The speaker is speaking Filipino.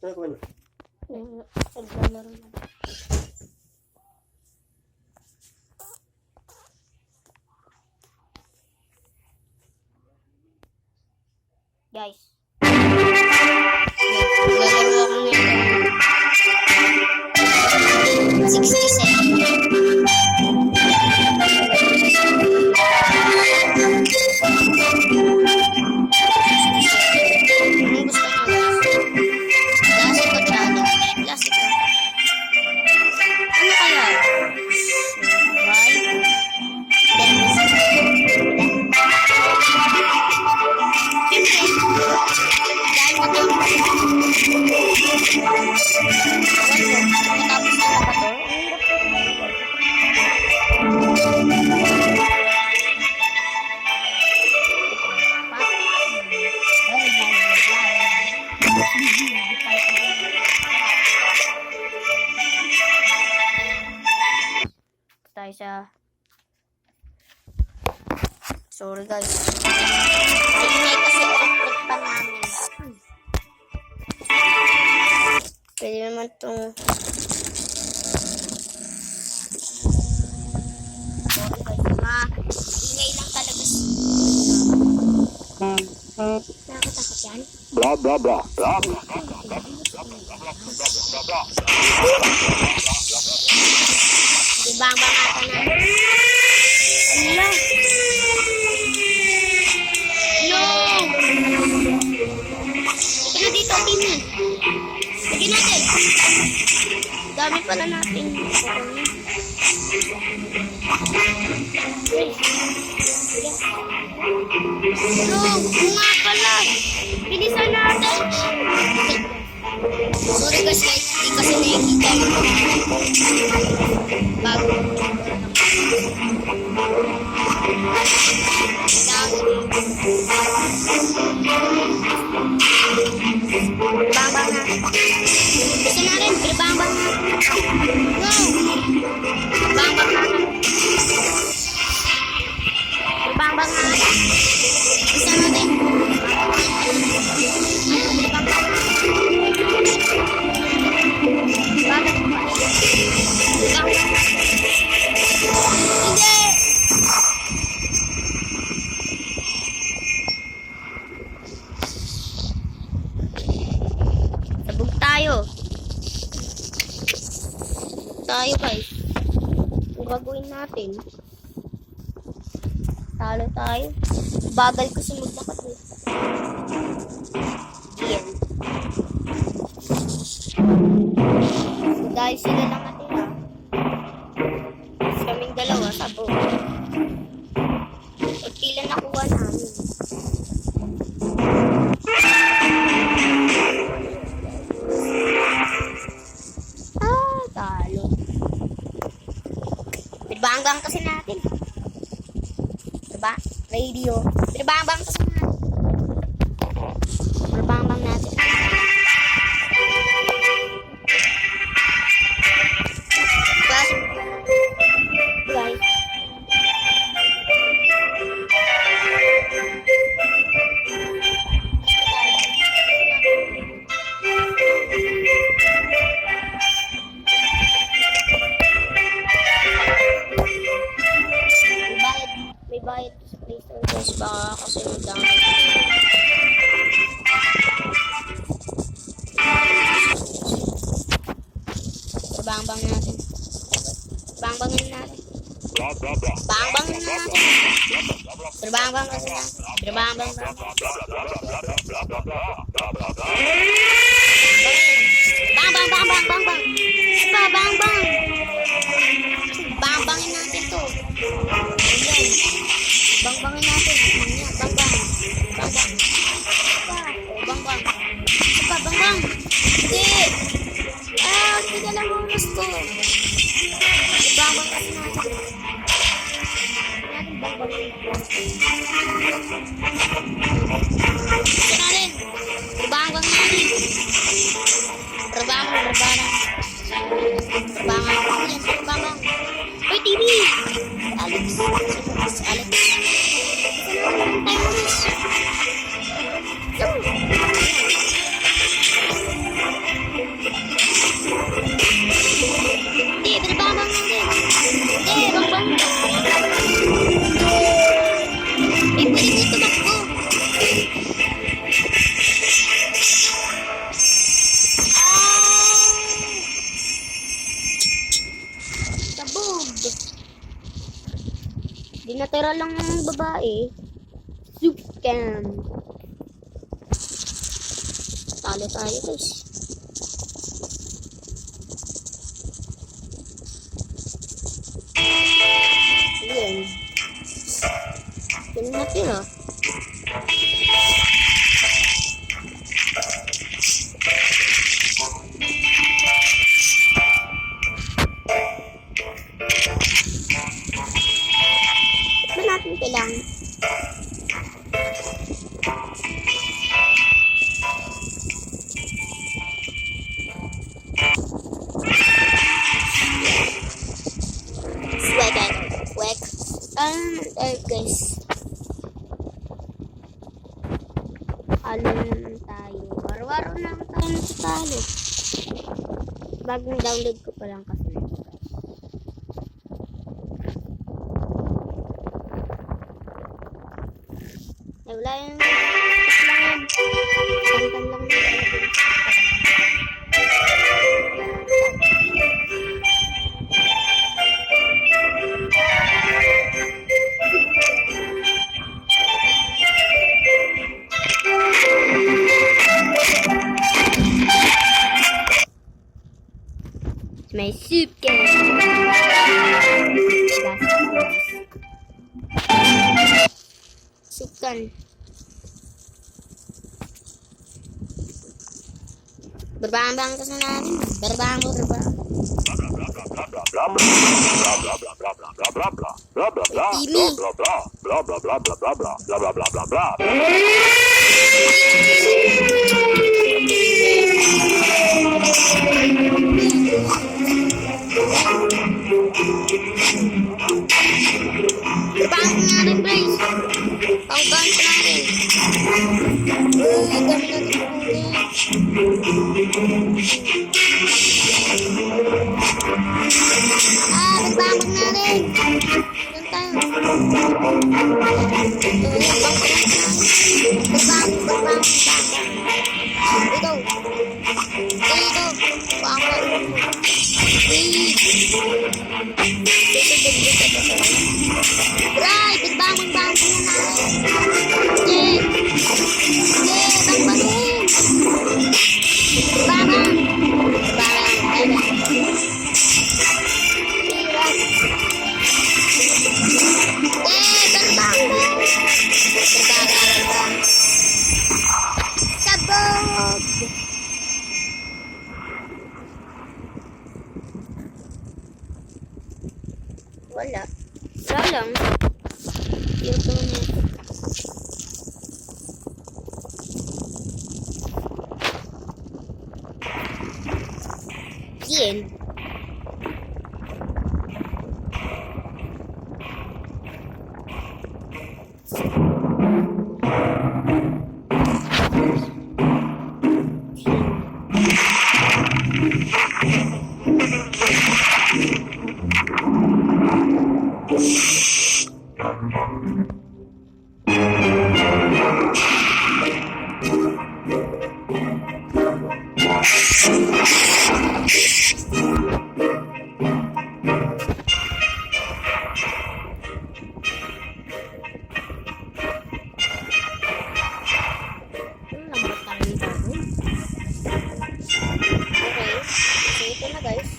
ginagawa niyo? Naglalaro na. Guys. Naglalaro ako ngayon. 67. Tayo sa sorry guys. Ingay kasi electric pa namin. Pwede naman itong sorry guys. Ingay lang talaga. Nakakatakot yan? Blah blah blah blah. Dibang-bangatan na. Ala. No! Ito na dito, Timmy. Lagyan natin. Dami pala natin. No! Nga pala. Bilisan natin. Sorry guys, hindi kasi nakikita yung bago. Bang-bang na. Bisa na rin, bang-bang na. No! Bang-bang na. Bang-bang na. Bisa na rin. Sabog tayo. Tayo guys. Ang gagawin natin. Talo tayo. Bagal ko sumaglakat eh. Yan. Dahil sila lang natira. Kaming dalawa, sabog. At pila nakuha namin. Talo. Binabang kasi natin. Diba? Radio. Binabang kasi natin. Binabang natin. Guys. May bayad sa Play Store guys. Baka kasi mag-download. Bang-bang natin. Bang-bangin natin. Bang-bangin natin. Bang-bang kasi natin. Bang-bang. Bang-bang. Diba, bang-bang. Bang-bangin natin to. Ayan. Bang-bangin natin. Ayan, bang-bang. Bang-bang. Bang-bang. Diba, bang-bang. Hindi. Hindi lang ang gusto. Bang-bang kasi natin. Bang-bang. Ito na rin. Bang-bang natin. Rebangan. Uy, TV! Alex. Time Wala lang ang babae. Soup cam. Talo tayo guys. Ayan. Yan natin ah. Ba't natin kailangan? Swag. Guys. Halo naman tayo. Waro-waro na tayo natutalo. Bagong download ko pa lang kasi. Ay, wala yung santan lang may soup game. Soup kan. Berbang-bang ke sana nih. Berbang. Berbang nga rin guys. Panggang ka natin. Dami nagbabag na rin. Doon tayo. Berbang. Dito. Bawal. Bray, berbang na natin. Bangin. Berbang. Sabog. Wala lang. Yung tunay. Yan. Okay, so ito na guys.